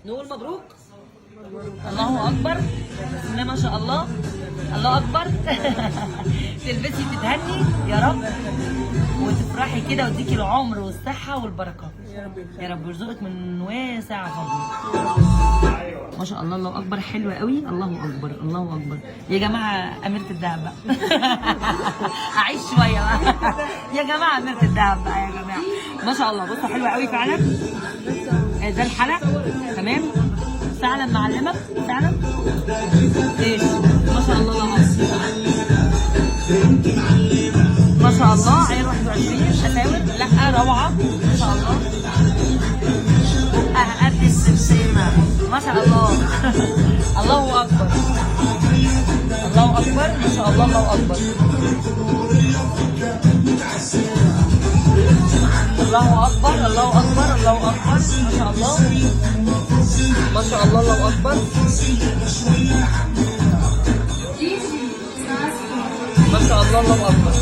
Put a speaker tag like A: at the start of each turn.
A: نقول مبروك. الله اكبر. بسم الله ما شاء الله. الله اكبر. تلبسي تتهني يا رب وتفرحي كده وتديكي العمر والصحه والبركه يا رب يرزقك من واسع فضله. ما شاء الله. الله اكبر. حلوه قوي. الله اكبر. الله اكبر يا جماعه. اميره الدهب بقى. اعيش شويه بقى. يا جماعه اميره الدهب بقى يا جماعه. ما شاء الله. بصوا حلوه قوي فعلا. ده الحلق تمام فعلا معلمه فعلا. ايش ما شاء الله. الله ما شاء الله. عين 21 اساور. لا روعه ما شاء الله. قد السمسمه ما شاء الله. الله اكبر. الله اكبر ما شاء الله. الله اكبر. الله اكبر. الله اكبر. الله اكبر ما شاء الله. ما شاء الله. الله اكبر ما شاء الله. الله اكبر.